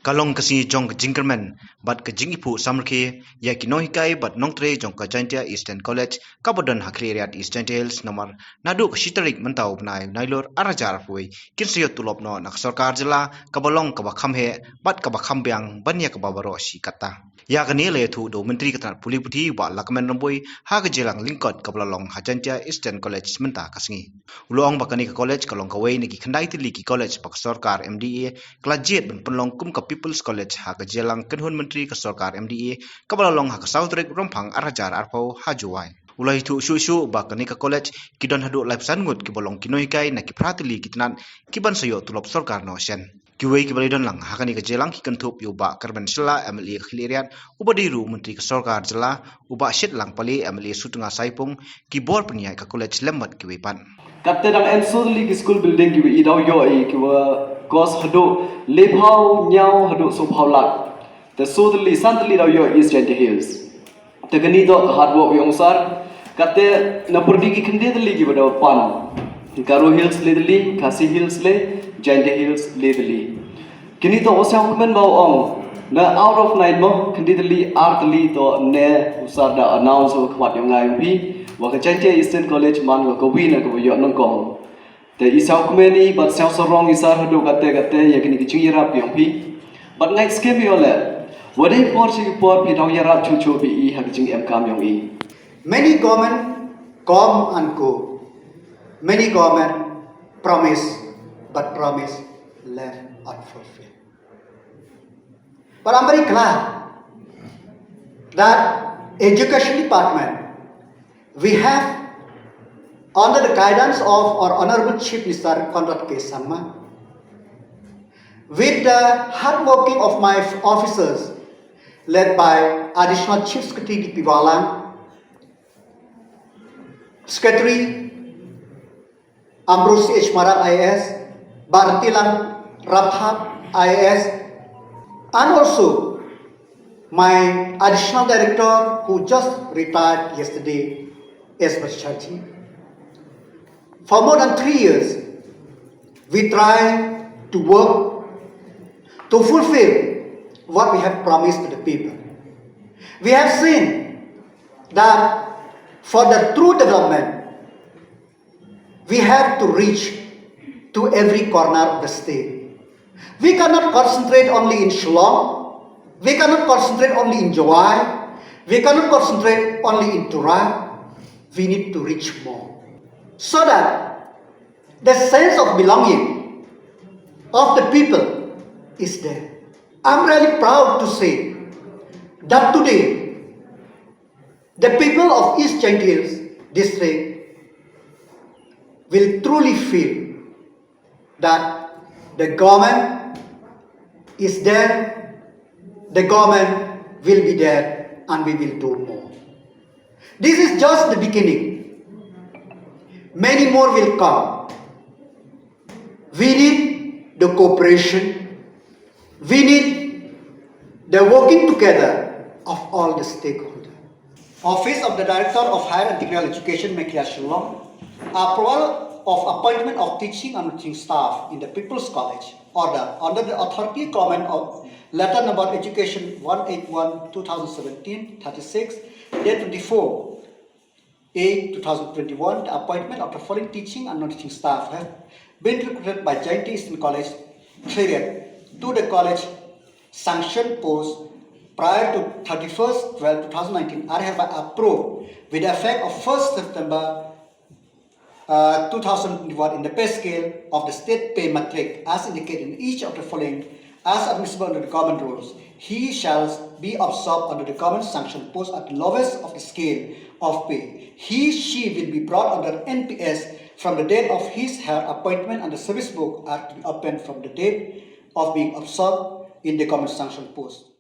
Kalong kasi jong ka Jinkerman, but ka Jingipu Samrki, ya Kinohikai, but Nongtre jong ka Jaintia Eastern College, Kabodon Hakliriat Eastern Hills, nomor Nadu Shitarik Mentau Pnai, Nailor Arajar Pui, Kinsio Tulop no Naksarkar Jela, Kabalong Kabakamhe, but Kabakambiang, Banya Kababaroshi Kata. Ya kanile tu do menteri ketan puli putih wa lakamen rambui ha jelang lingkot kabalalong Hajantia Eastern College menta kasngi. Uloong bakani ke college kalong kawai niki kendai tili ki college pak sorkar MDA kelajiat ben penlong kum ke People's College ha jelang kenhun menteri ke sorkar MDA kabalalong ha Southrik rompang arajar arpau hajuai. Ulai itu su bakani ke college kidon hadu live sangut ki bolong kinoikai na ki pratili kitnan kiban sayo tulop sorkar no sen. Kiwei ki balidon lang hakani ke jelang ki kentup yuba karban sela MLA khiliriat ubadiru menteri ke sorkar jela uba shit lang pali MLA sutunga saipung ki bor peniai ke college lembat kiwei pan. Katte dang en sudli ki school building ki idau yo e ki wa kos hado lebhau nyau hado so lak the sudli santli dau yo East Jaintia Hills te gani do hard work yong sar katte na purdi ki khinde dli ki bada pan Garo Hills le dli Khasi Hills le Jaintia Hills le dli kini to osang men bau ong na out of night mo khinde dli artli to ne usar da announce ko khwat yong ngai pi wa Jaintia Eastern College man wa ko win ko yo non kong te isau kumeni but sau sorong isar hadu kate yakini ki chingira pyong pi but ngai scheme yo le wadai por si por pi dau yara chu bi I ha jing em kam yong I many government come and go, many government promise but promise left unfulfilled, but I'm very glad that education department we have, under the guidance of our Honorable Chief Minister Conrad K. Sangma, with the hard working of my officers, led by Additional Chief Secretary D.P. Walang, Secretary Ambrose H. Marat IAS, Bharatilang Rabhat IAS, and also my Additional Director who just retired yesterday, S. Bhattacharjee. For more than 3 years, we try to work to fulfill what we have promised to the people. We have seen that for the true development, we have to reach to every corner of the state. We cannot concentrate only in Shillong. We cannot concentrate only in Jawai. We cannot concentrate only in Turai. We need to reach more, so that the sense of belonging of the people is there. I'm really proud to say that today the people of East Jaintia Hills district will truly feel that the government is there, the government will be there, and we will do more. This is just the beginning. Many more will come. We need the cooperation. We need the working together of all the stakeholders. Office of the Director of Higher and Technical Education, Meklia Shillong, approval of appointment of teaching and teaching staff in the People's College order under the authority comment of letter number education 181/2017-36, date 24/8/2021, the appointment of the following teaching and non-teaching staff have been recruited by Jaintia Eastern College, Khiliriat, to the college sanction post prior to 31st/12/2019 are hereby approved with the effect of 1st September 2021 in the pay scale of the state pay matrix as indicated in each of the following as admissible under the government rules. He shall be absorbed under the government sanction post at the lowest of the scale of pay. He/she will be brought under NPS from the date of his/her appointment, and the service book are to be opened from the date of being absorbed in the government sanction post.